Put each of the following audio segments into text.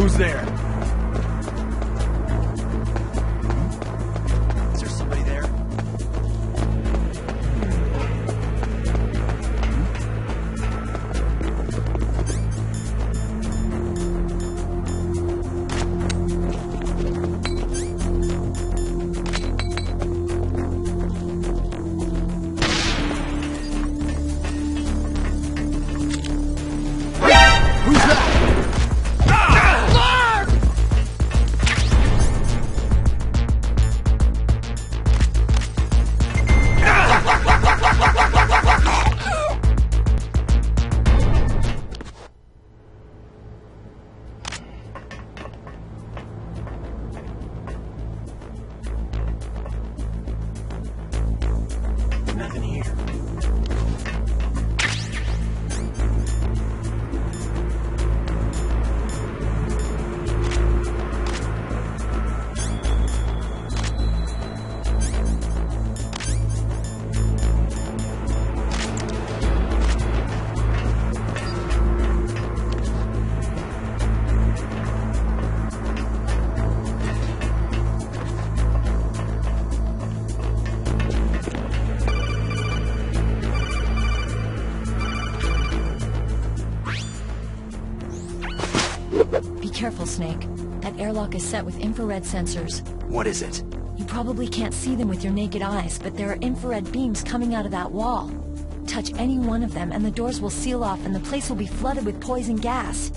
Who's there? Is there somebody there? Nothing here. Be careful, Snake. That airlock is set with infrared sensors. What is it? You probably can't see them with your naked eyes, but there are infrared beams coming out of that wall. Touch any one of them and the doors will seal off and the place will be flooded with poison gas.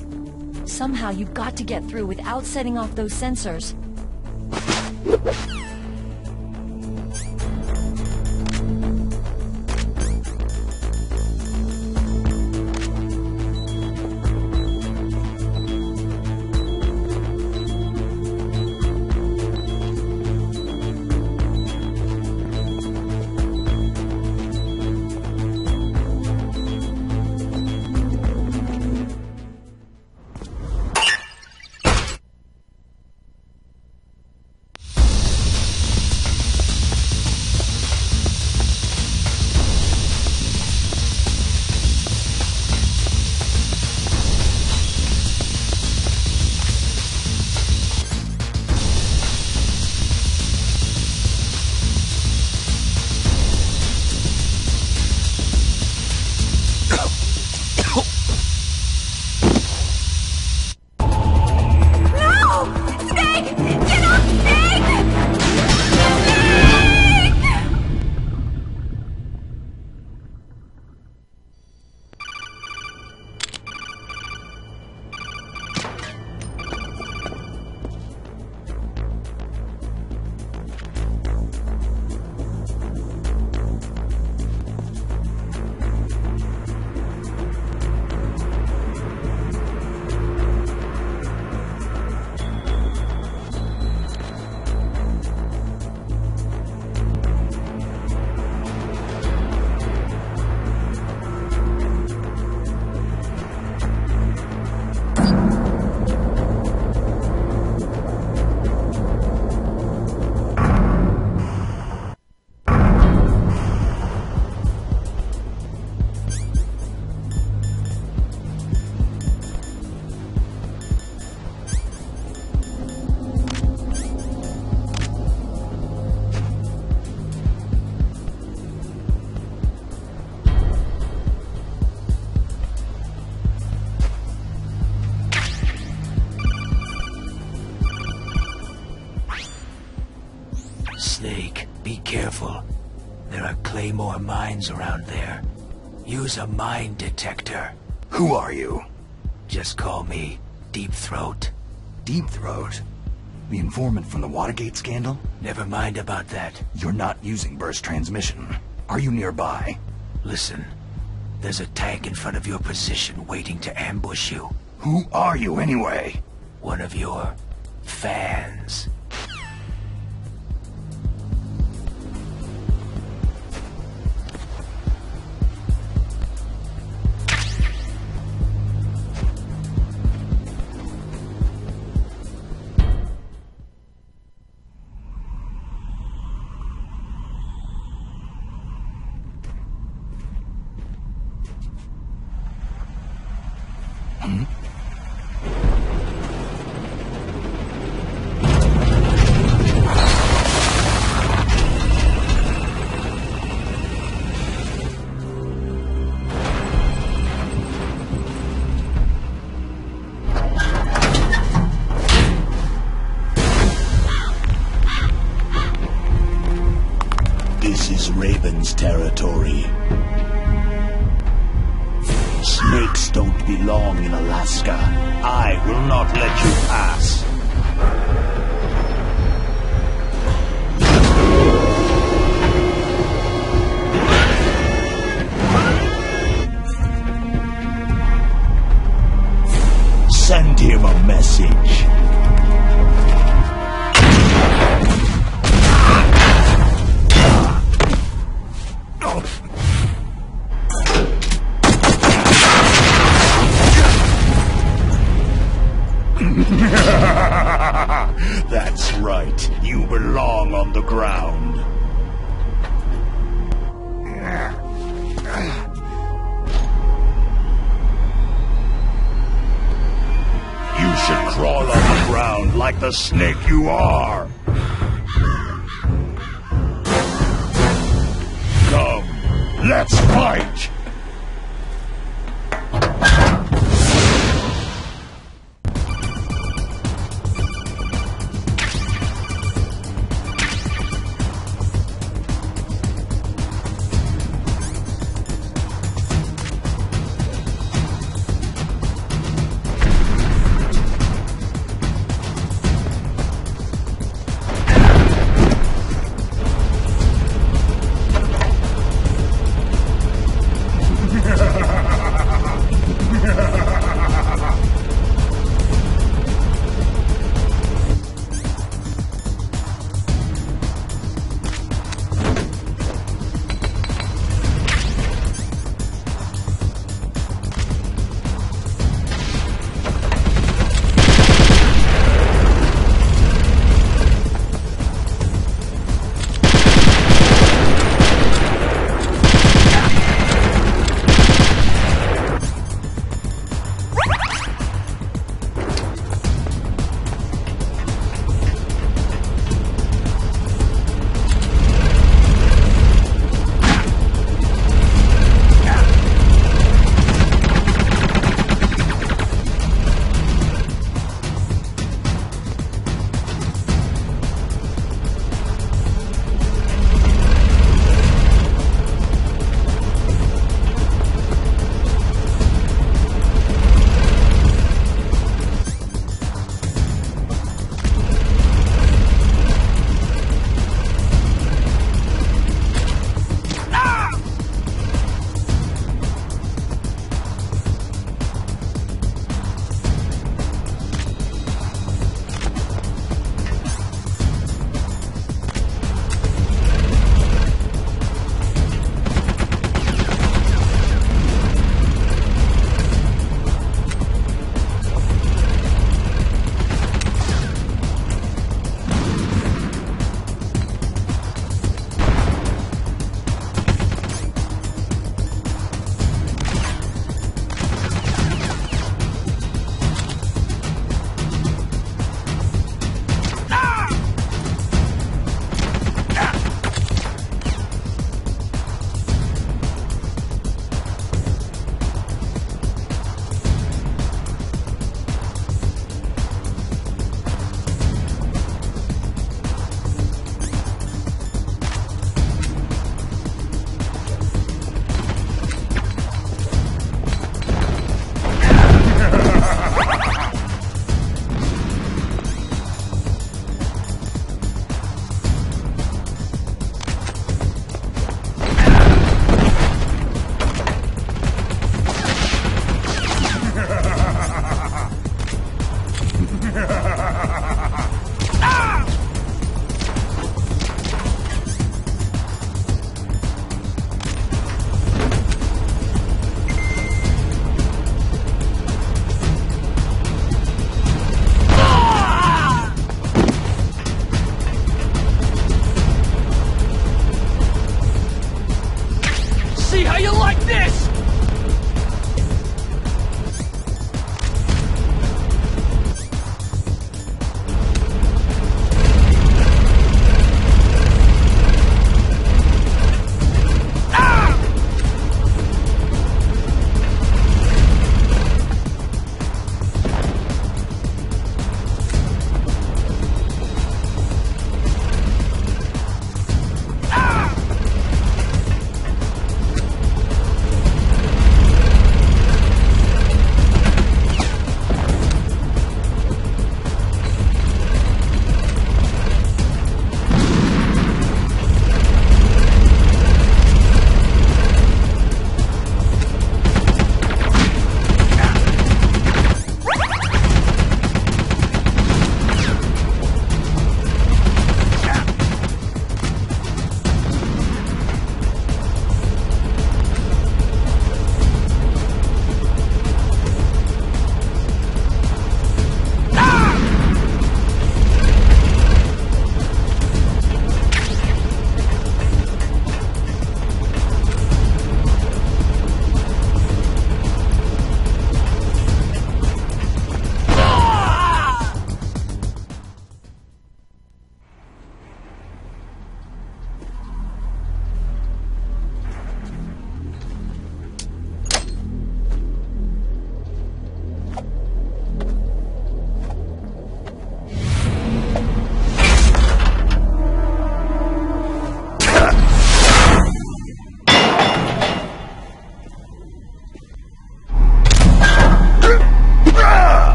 Somehow you've got to get through without setting off those sensors. Snake, be careful. There are claymore mines around there. Use a mine detector. Who are you? Just call me Deep Throat. Deep Throat? The informant from the Watergate scandal? Never mind about that. You're not using burst transmission. Are you nearby? Listen, there's a tank in front of your position waiting to ambush you. Who are you anyway? One of your fans. me. Snakes don't belong in Alaska. I will not let you pass. Send him a message. That's right. You belong on the ground. You should crawl on the ground like the snake you are. Come, let's fight!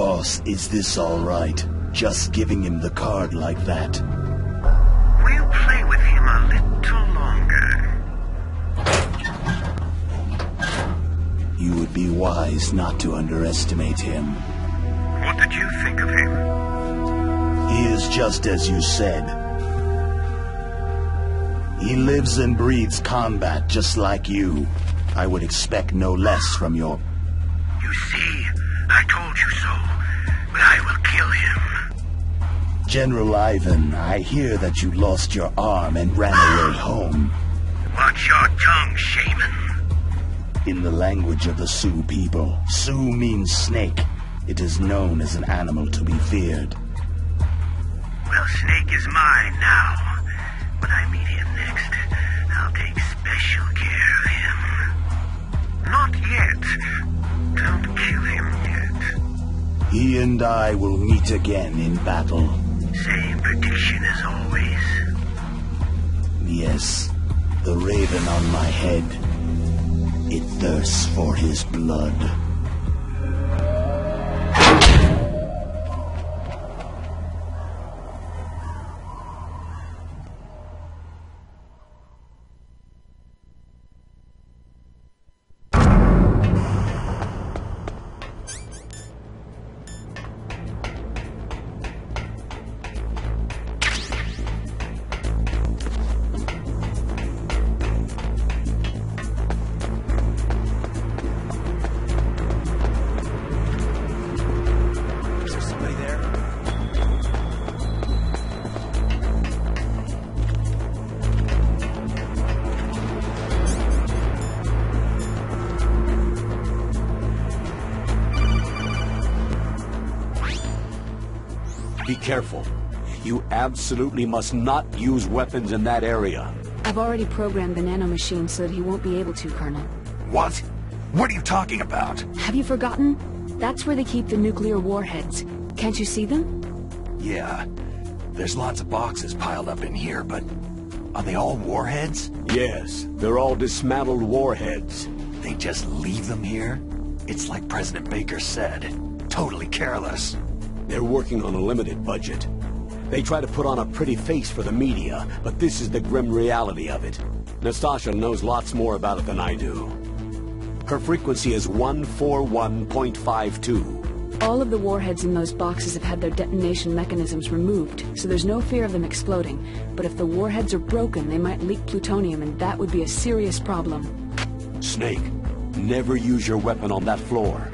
Boss, is this all right? Just giving him the card like that? We'll play with him a little longer. You would be wise not to underestimate him. What did you think of him? He is just as you said. He lives and breathes combat just like you. I would expect no less from your... You see, I told you so, but I will kill him. General Ivan, I hear that you lost your arm and ran away home. Watch your tongue, shaman. In the language of the Sioux people, Sioux means snake. It is known as an animal to be feared. Well, Snake is mine now. When I meet him next, I'll take special care of him. Not yet. Don't kill him yet. He and I will meet again in battle. Same prediction as always. Yes, the raven on my head. It thirsts for his blood. Be careful. You absolutely must not use weapons in that area. I've already programmed the nanomachine so that he won't be able to, Colonel. What? What are you talking about? Have you forgotten? That's where they keep the nuclear warheads. Can't you see them? Yeah. There's lots of boxes piled up in here, but... are they all warheads? Yes, they're all dismantled warheads. They just leave them here? It's like President Baker said. Totally careless. They're working on a limited budget. They try to put on a pretty face for the media, but this is the grim reality of it. Nastasha knows lots more about it than I do. Her frequency is 141.52. All of the warheads in those boxes have had their detonation mechanisms removed, so there's no fear of them exploding. But if the warheads are broken, they might leak plutonium, and that would be a serious problem. Snake, never use your weapon on that floor.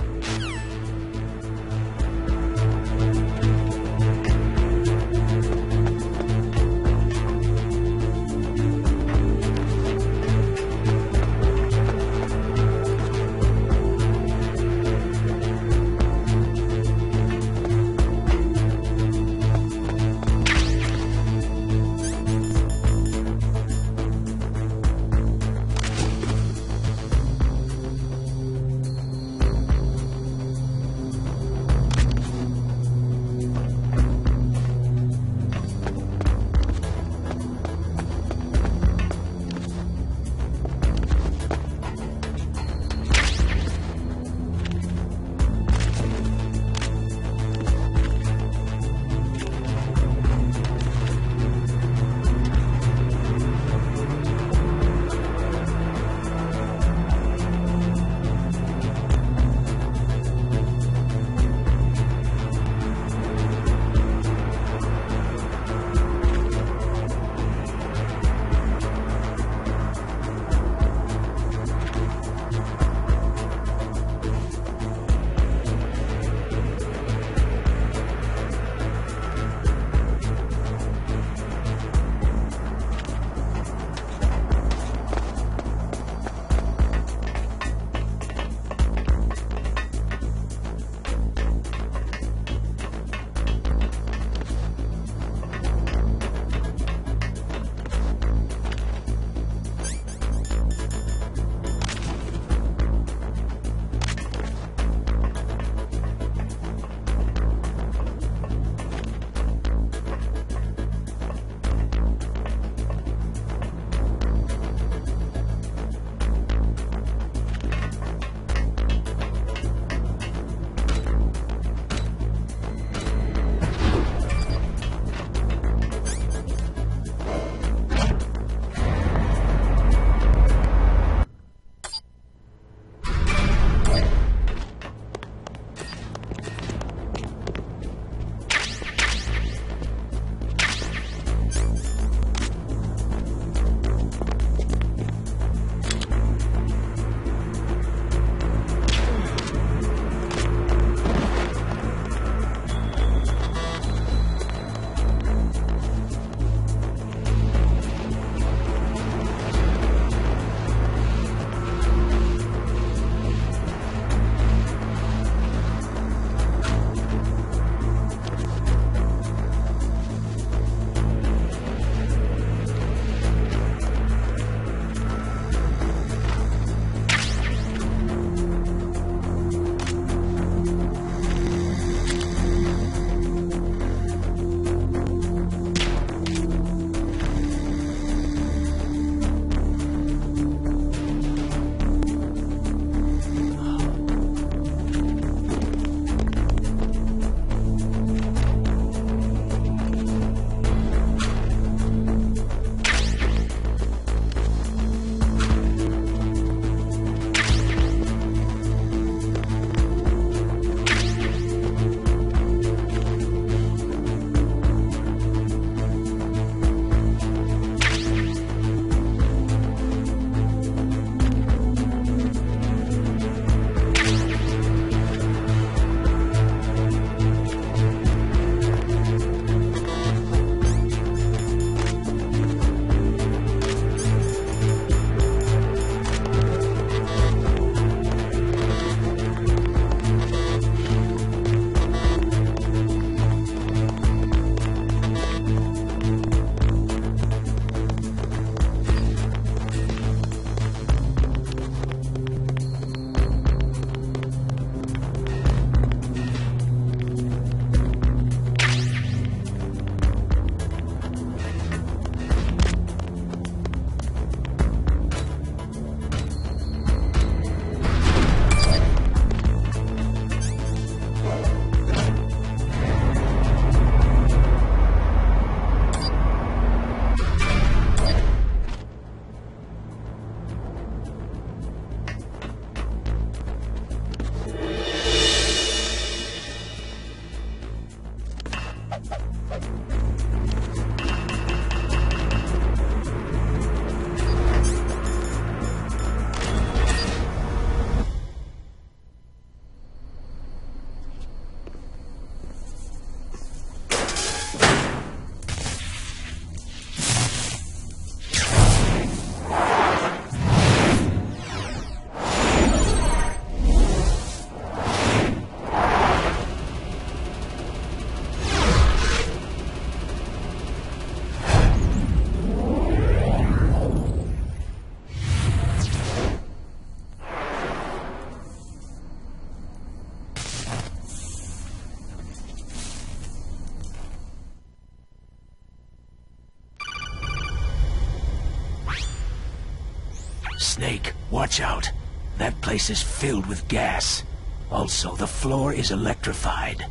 Snake, watch out. That place is filled with gas. Also, the floor is electrified.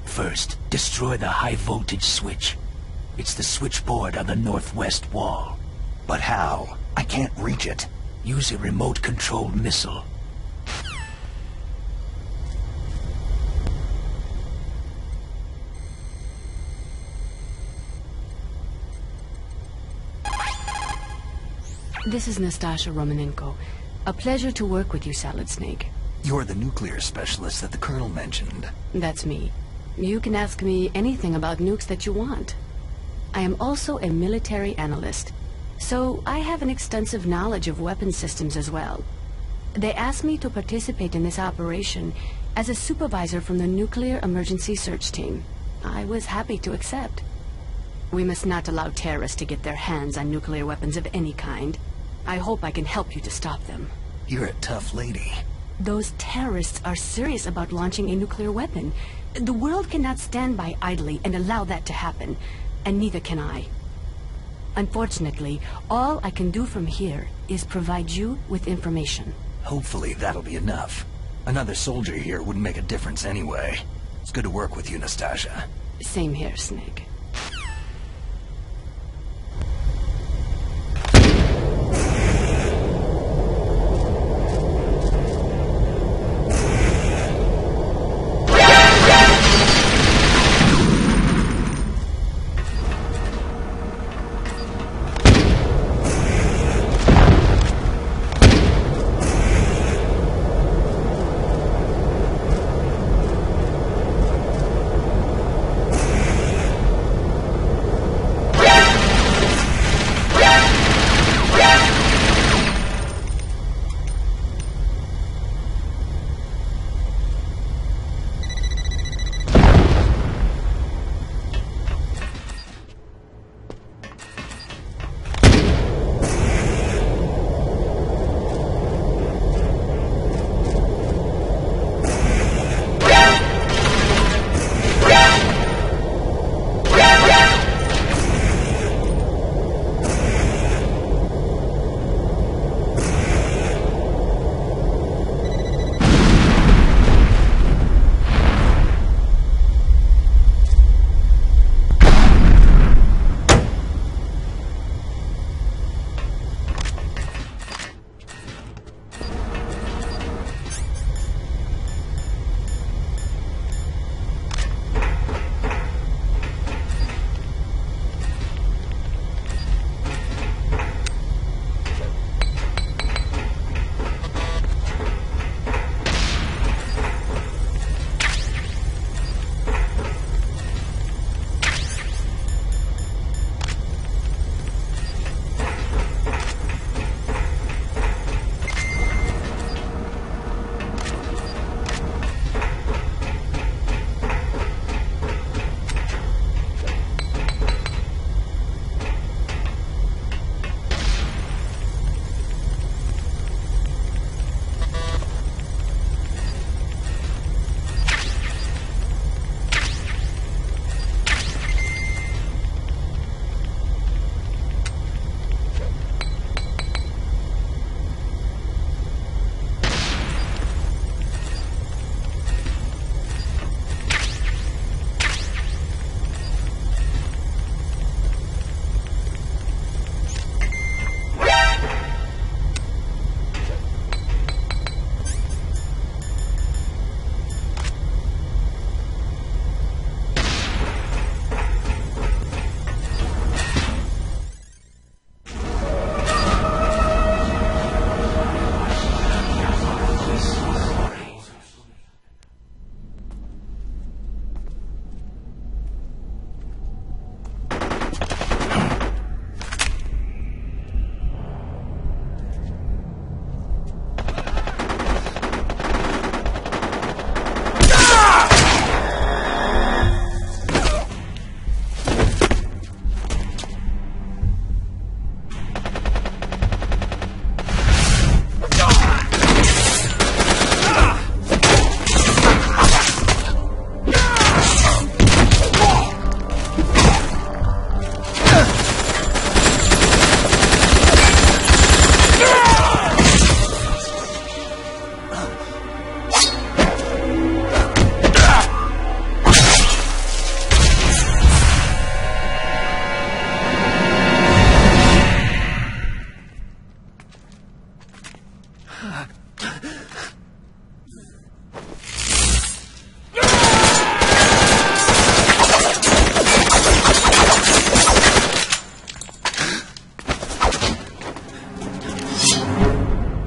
First, destroy the high-voltage switch. It's the switchboard on the northwest wall. But how? I can't reach it. Use a remote-controlled missile. This is Nastasha Romanenko. A pleasure to work with you, Salad Snake. You're the nuclear specialist that the Colonel mentioned. That's me. You can ask me anything about nukes that you want. I am also a military analyst, so I have an extensive knowledge of weapon systems as well. They asked me to participate in this operation as a supervisor from the Nuclear Emergency Search Team. I was happy to accept. We must not allow terrorists to get their hands on nuclear weapons of any kind. I hope I can help you to stop them. You're a tough lady. Those terrorists are serious about launching a nuclear weapon. The world cannot stand by idly and allow that to happen, and neither can I. Unfortunately, all I can do from here is provide you with information. Hopefully that'll be enough. Another soldier here wouldn't make a difference anyway. It's good to work with you, Nastasha. Same here, Snake.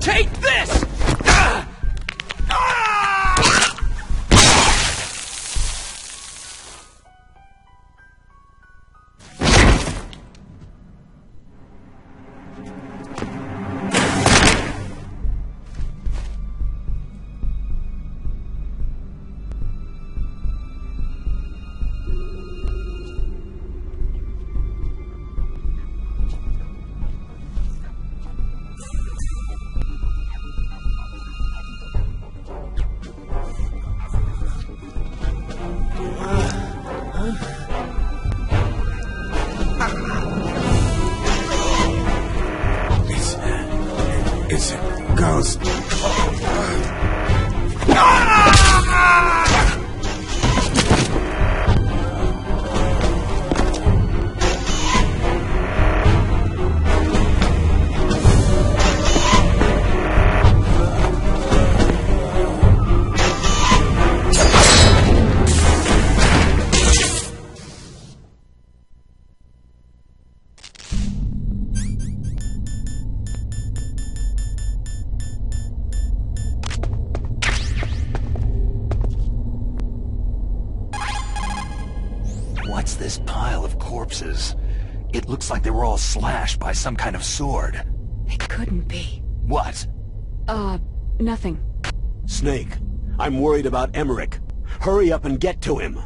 Take this! It's a ghost. What's this pile of corpses? It looks like they were all slashed by some kind of sword. It couldn't be. What? Nothing. Snake, I'm worried about Emmerich. Hurry up and get to him.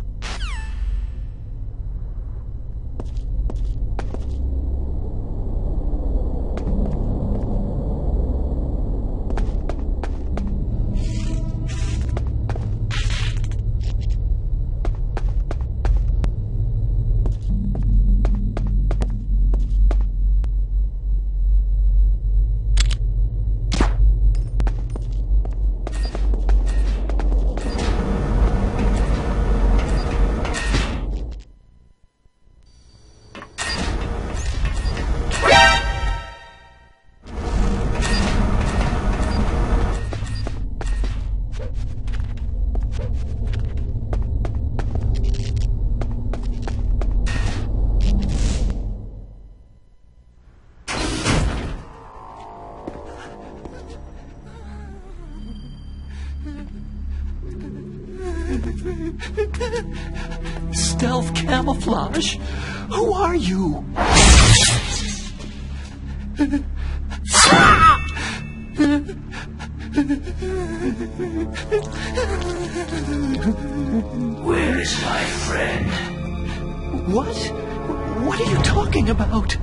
Stealth camouflage? Who are you? Where is my friend? What? What are you talking about?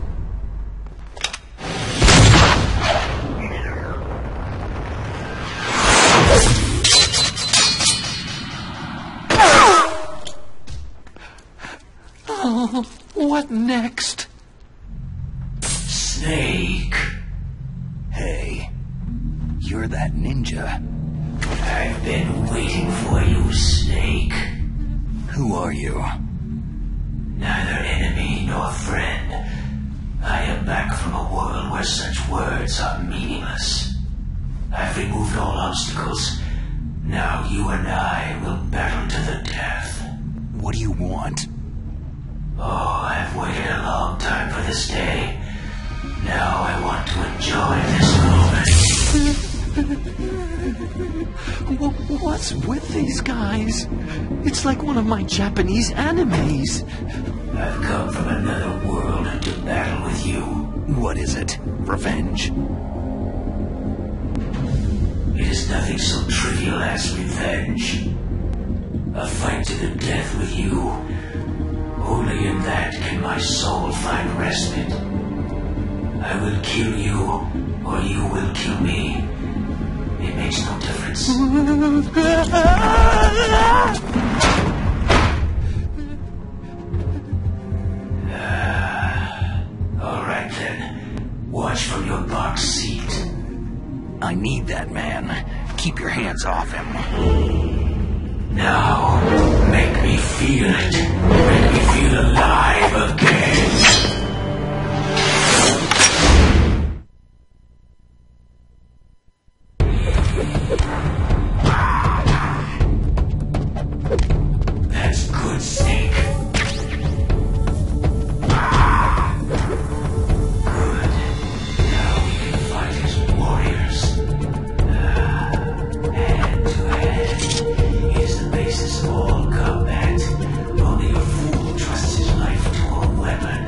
Oh, what next? Snake. Hey, you're that ninja. I've been waiting for you, Snake. Who are you? Neither enemy nor friend. I am back from a world where such words are meaningless. I've removed all obstacles. Now you and I will battle to the death. What do you want? Oh, I've waited a long time for this day. Now I want to enjoy this moment. What's with these guys? It's like one of my Japanese animes. I've come from another world to battle with you. What is it? Revenge? It is nothing so trivial as revenge. A fight to the death with you. Only in that can my soul find respite. I will kill you, or you will kill me. It makes no difference. All right then. Watch from your box seat. I need that man. Keep your hands off him. Now, make me feel it. Make me feel alive again. That's good, Snake. Good. Now we can fight as warriors. Hand to hand is the basis of all combat. Only a fool trusts his life to a weapon.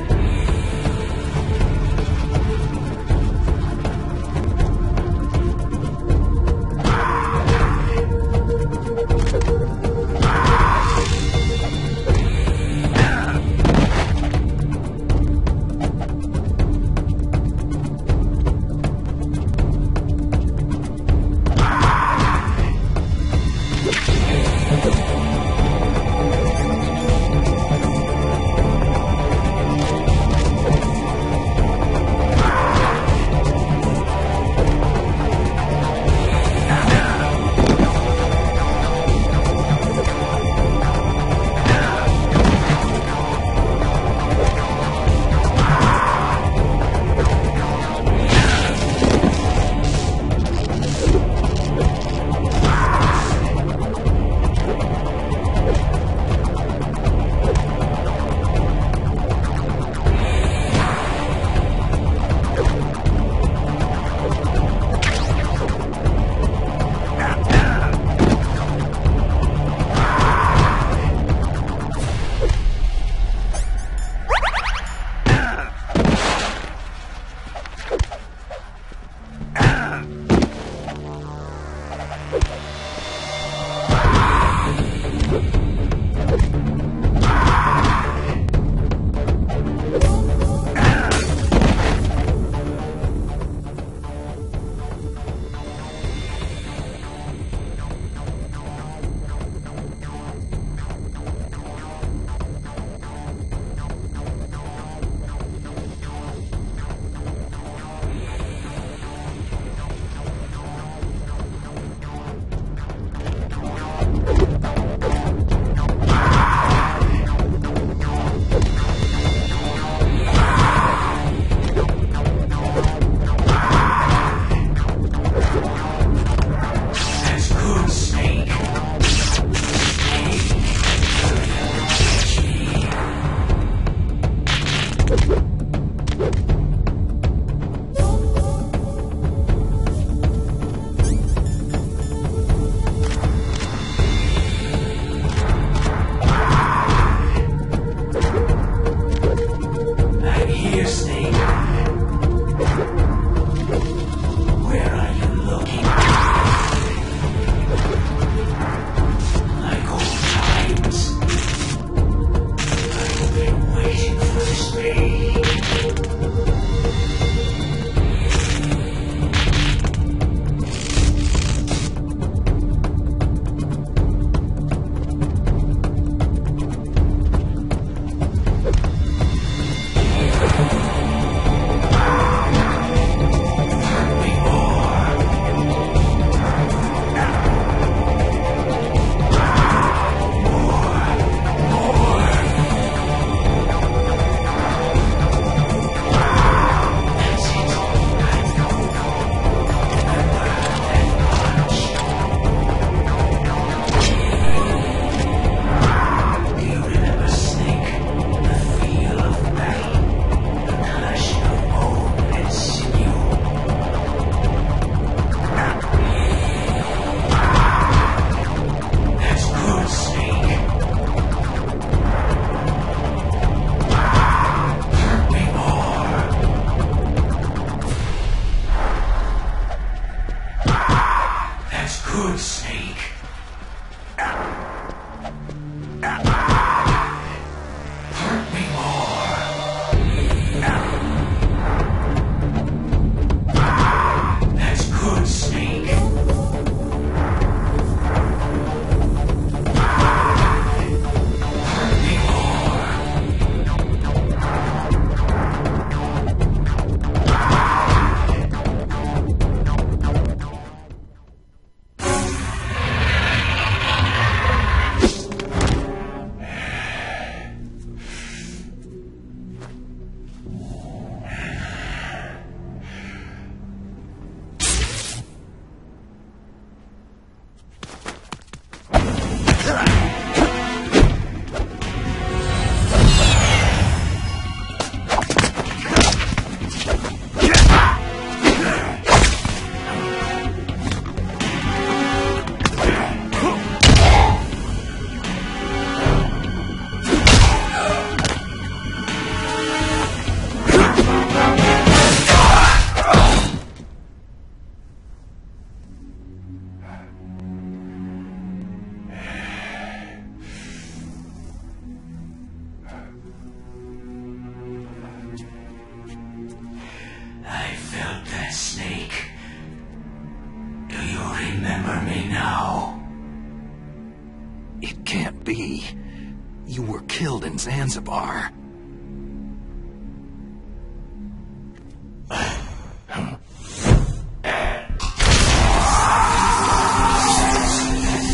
remember me now? It can't be. You were killed in Zanzibar.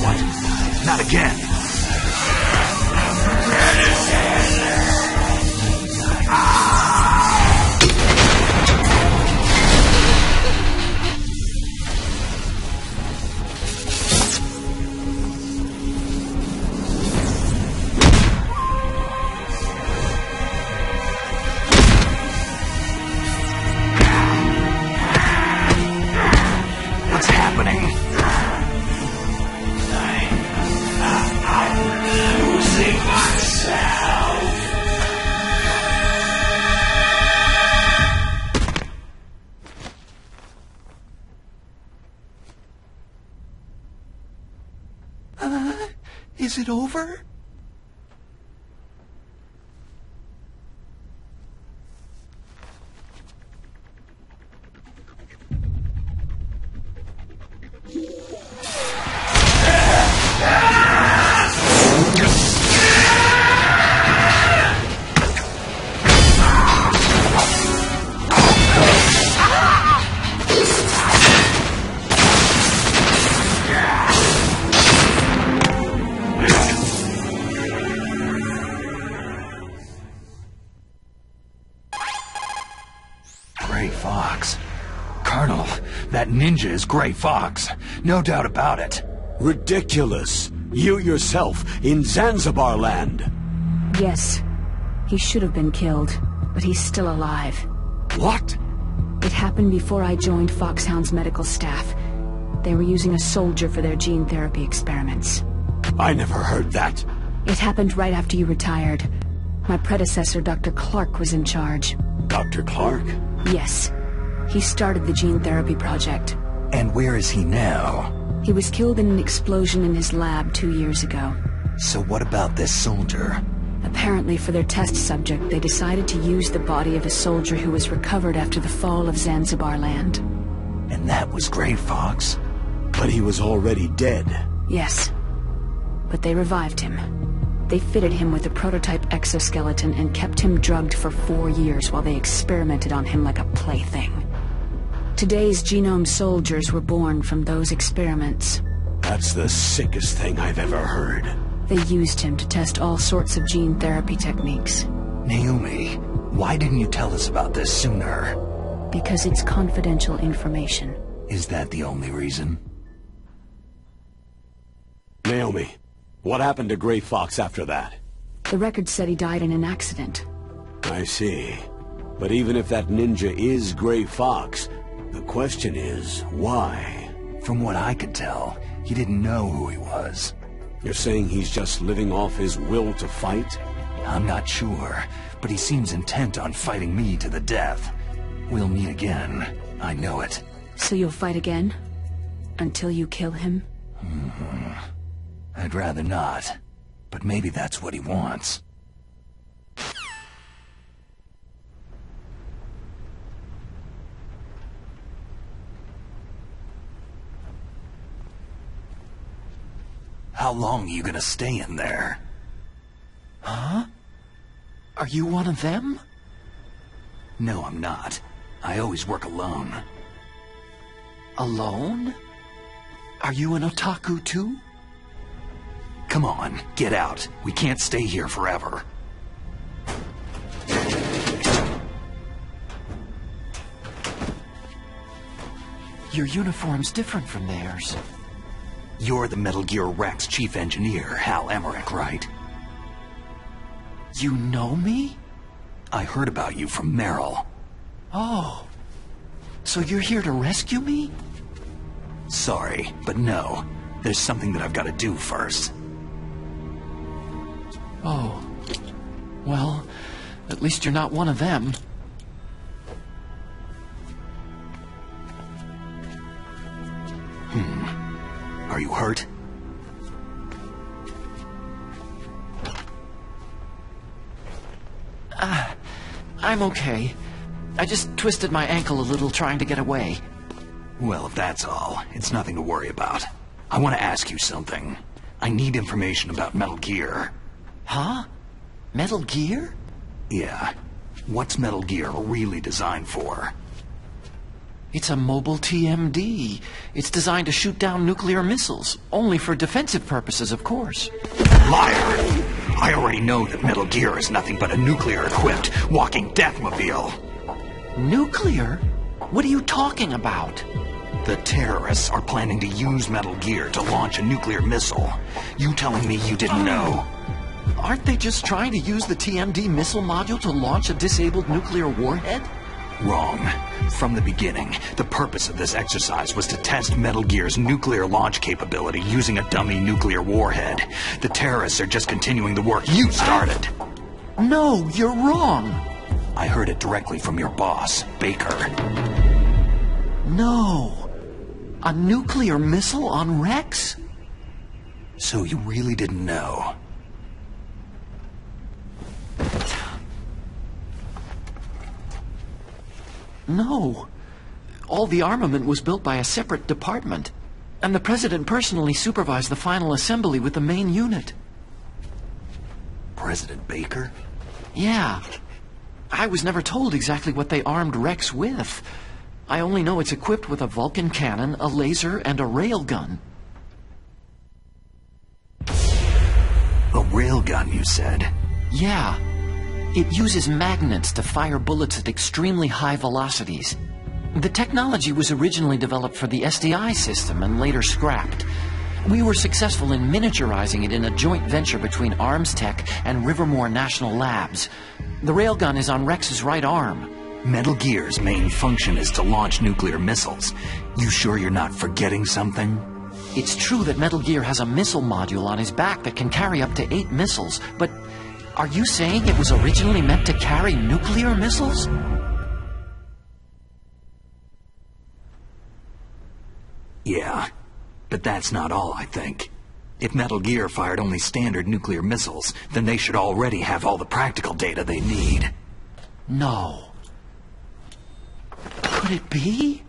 What? Not again! What's happening? I'm losing myself. Is it over? Gray Fox. Colonel, that ninja is Gray Fox. No doubt about it. Ridiculous. You yourself in Zanzibar land. Yes. He should have been killed, but he's still alive. What? It happened before I joined Foxhound's medical staff. They were using a soldier for their gene therapy experiments. I never heard that. It happened right after you retired. My predecessor, Dr. Clark, was in charge. Dr. Clark? Yes. He started the gene therapy project. And where is he now? He was killed in an explosion in his lab 2 years ago. So what about this soldier? Apparently, for their test subject, they decided to use the body of a soldier who was recovered after the fall of Zanzibar land. And that was Gray Fox? But he was already dead. Yes. But they revived him. They fitted him with a prototype exoskeleton and kept him drugged for 4 years while they experimented on him like a plaything. Today's genome soldiers were born from those experiments. That's the sickest thing I've ever heard. They used him to test all sorts of gene therapy techniques. Naomi, why didn't you tell us about this sooner? Because it's confidential information. Is that the only reason? Naomi, what happened to Gray Fox after that? The record said he died in an accident. I see. But even if that ninja is Gray Fox, the question is, why? From what I could tell, he didn't know who he was. You're saying he's just living off his will to fight? I'm not sure, but he seems intent on fighting me to the death. We'll meet again. I know it. So you'll fight again? Until you kill him? I'd rather not. But maybe that's what he wants. How long are you gonna stay in there? Huh? Are you one of them? No, I'm not. I always work alone. Alone? Are you an otaku too? Come on, get out. We can't stay here forever. Your uniform's different from theirs. You're the Metal Gear Rex chief engineer, Hal Emmerich, right? You know me? I heard about you from Meryl. Oh. So you're here to rescue me? Sorry, but no. There's something that I've got to do first. Oh. Well, at least you're not one of them. Are you hurt? I'm okay. I just twisted my ankle a little trying to get away. Well, if that's all, it's nothing to worry about. I want to ask you something. I need information about Metal Gear. Huh? Metal Gear? Yeah. What's Metal Gear really designed for? It's a mobile TMD. It's designed to shoot down nuclear missiles. Only for defensive purposes, of course. Liar! I already know that Metal Gear is nothing but a nuclear-equipped walking deathmobile. Nuclear? What are you talking about? The terrorists are planning to use Metal Gear to launch a nuclear missile. You telling me you didn't know? Aren't they just trying to use the TMD missile module to launch a disabled nuclear warhead? Wrong. From the beginning, the purpose of this exercise was to test Metal Gear's nuclear launch capability using a dummy nuclear warhead. The terrorists are just continuing the work you started. No, you're wrong. I heard it directly from your boss, Baker. No. A nuclear missile on Rex? So you really didn't know? No. All the armament was built by a separate department, and the President personally supervised the final assembly with the main unit. President Baker? Yeah. I was never told exactly what they armed Rex with. I only know it's equipped with a Vulcan cannon, a laser, and a railgun. A railgun, you said? Yeah. It uses magnets to fire bullets at extremely high velocities. The technology was originally developed for the SDI system and later scrapped. We were successful in miniaturizing it in a joint venture between Arms Tech and Rivermore National Labs. The railgun is on Rex's right arm. Metal Gear's main function is to launch nuclear missiles. You sure you're not forgetting something? It's true that Metal Gear has a missile module on his back that can carry up to 8 missiles, but are you saying it was originally meant to carry nuclear missiles? Yeah, but that's not all, I think. If Metal Gear fired only standard nuclear missiles, then they should already have all the practical data they need. No. Could it be?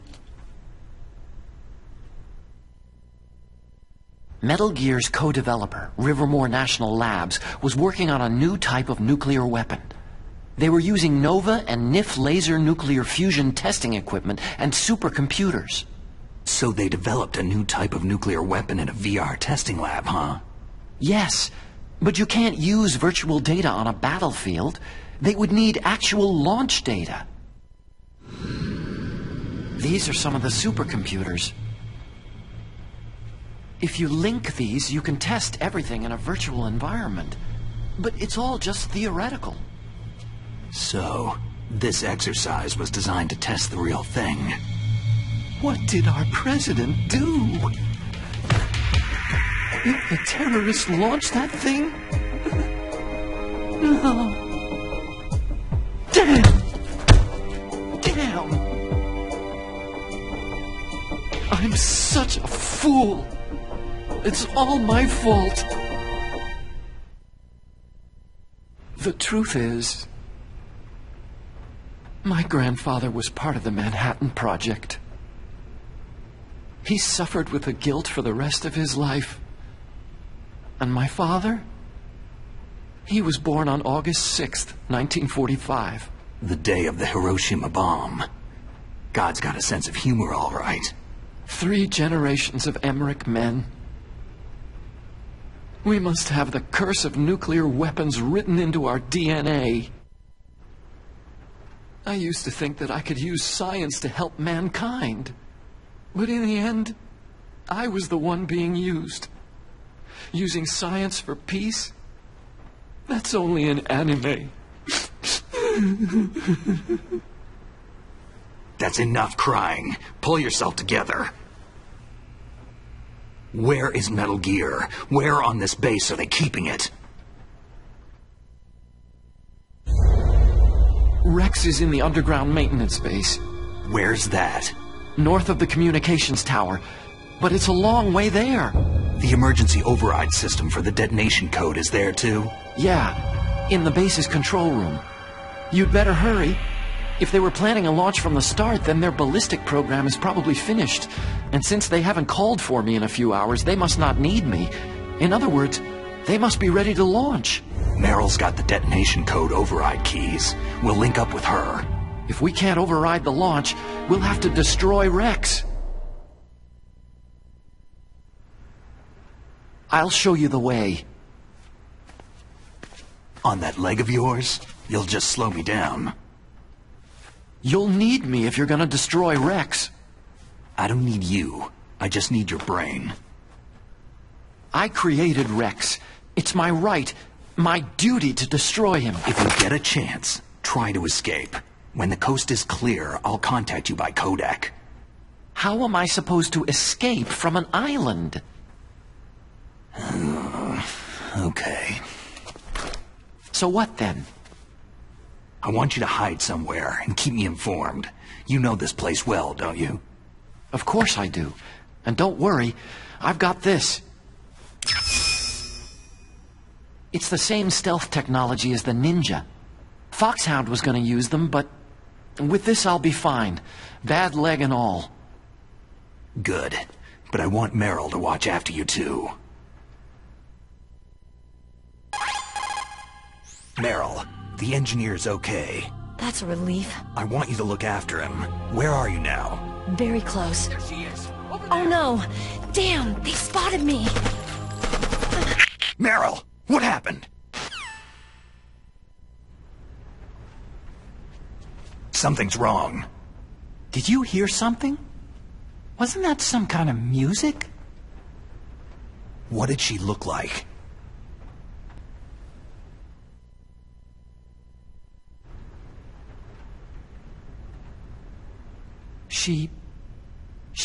Metal Gear's co-developer, Rivermore National Labs, was working on a new type of nuclear weapon. They were using NOVA and NIF laser nuclear fusion testing equipment and supercomputers. So they developed a new type of nuclear weapon in a VR testing lab, huh? Yes, but you can't use virtual data on a battlefield. They would need actual launch data. These are some of the supercomputers. If you link these, you can test everything in a virtual environment. But it's all just theoretical. So, this exercise was designed to test the real thing. What did our president do? Did the terrorists launch that thing? No. Damn! Damn! I'm such a fool. It's all my fault. The truth is, my grandfather was part of the Manhattan Project. He suffered with the guilt for the rest of his life. And my father? He was born on August 6th, 1945. The day of the Hiroshima bomb. God's got a sense of humor, all right. 3 generations of Emmerich men. We must have the curse of nuclear weapons written into our DNA. I used to think that I could use science to help mankind. But in the end, I was the one being used. Using science for peace? That's only in anime. That's enough crying. Pull yourself together. Where is Metal Gear? Where on this base are they keeping it? Rex is in the underground maintenance base. Where's that? North of the communications tower. But it's a long way there. The emergency override system for the detonation code is there too? Yeah, in the base's control room. You'd better hurry. If they were planning a launch from the start, then their ballistic program is probably finished. And since they haven't called for me in a few hours, they must not need me. In other words, they must be ready to launch. Meryl's got the detonation code override keys. We'll link up with her. If we can't override the launch, we'll have to destroy Rex. I'll show you the way. On that leg of yours, you'll just slow me down. You'll need me if you're gonna destroy Rex. I don't need you. I just need your brain. I created Rex. It's my right, my duty to destroy him. If you get a chance, try to escape. When the coast is clear, I'll contact you by codec. How am I supposed to escape from an island? Okay. So what then? I want you to hide somewhere and keep me informed. You know this place well, don't you? Of course I do. And don't worry, I've got this. It's the same stealth technology as the Ninja. Foxhound was going to use them, but with this I'll be fine. Bad leg and all. Good. But I want Meryl to watch after you too. Meryl, the engineer's okay. That's a relief. I want you to look after him. Where are you now? Very close. There she is. Over Oh no! Damn, they spotted me! Meryl, what happened? Something's wrong. Did you hear something? Wasn't that some kind of music? What did she look like? She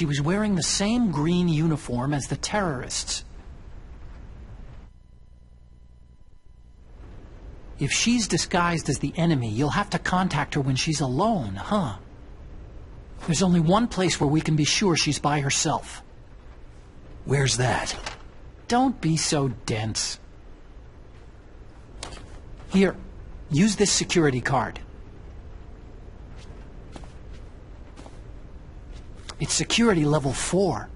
was wearing the same green uniform as the terrorists. If she's disguised as the enemy, you'll have to contact her when she's alone, huh? There's only one place where we can be sure she's by herself. Where's that? Don't be so dense. Here, use this security card. It's security level 4.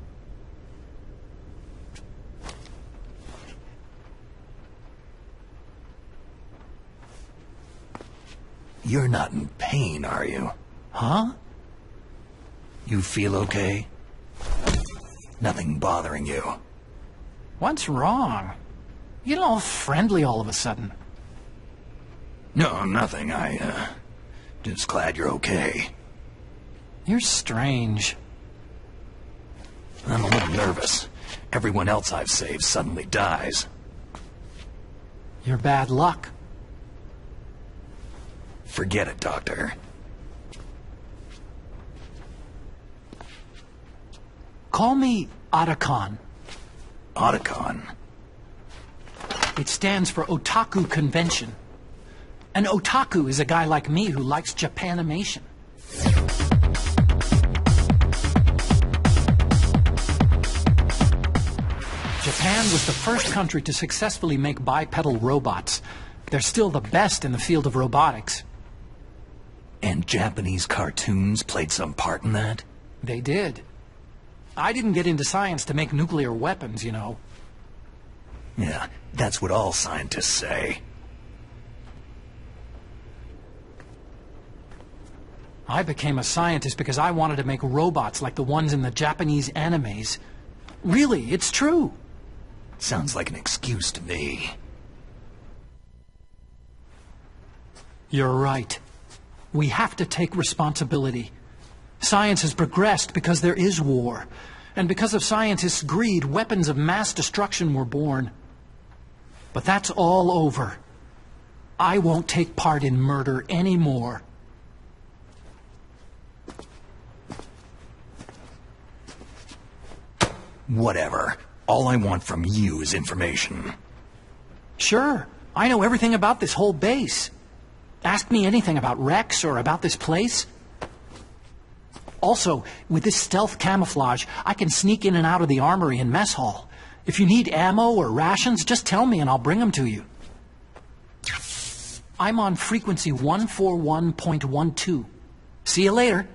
You're not in pain, are you? Huh? You feel okay? Nothing bothering you? What's wrong? You get all friendly all of a sudden. No, nothing. Just glad you're okay. You're strange. I'm a little nervous. Everyone else I've saved suddenly dies. You're bad luck. Forget it, Doctor. Call me Otacon. Otacon? It stands for Otaku Convention. An otaku is a guy like me who likes Japanimation. Japan was the first country to successfully make bipedal robots. They're still the best in the field of robotics. And Japanese cartoons played some part in that? They did. I didn't get into science to make nuclear weapons, you know. Yeah, that's what all scientists say. I became a scientist because I wanted to make robots like the ones in the Japanese animes. Really, it's true. Sounds like an excuse to me. You're right. We have to take responsibility. Science has progressed because there is war. And because of scientists' greed, weapons of mass destruction were born. But that's all over. I won't take part in murder anymore. Whatever. All I want from you is information. Sure. I know everything about this whole base. Ask me anything about Rex or about this place. Also, with this stealth camouflage, I can sneak in and out of the armory and mess hall. If you need ammo or rations, just tell me and I'll bring them to you. I'm on frequency 141.12. See you later.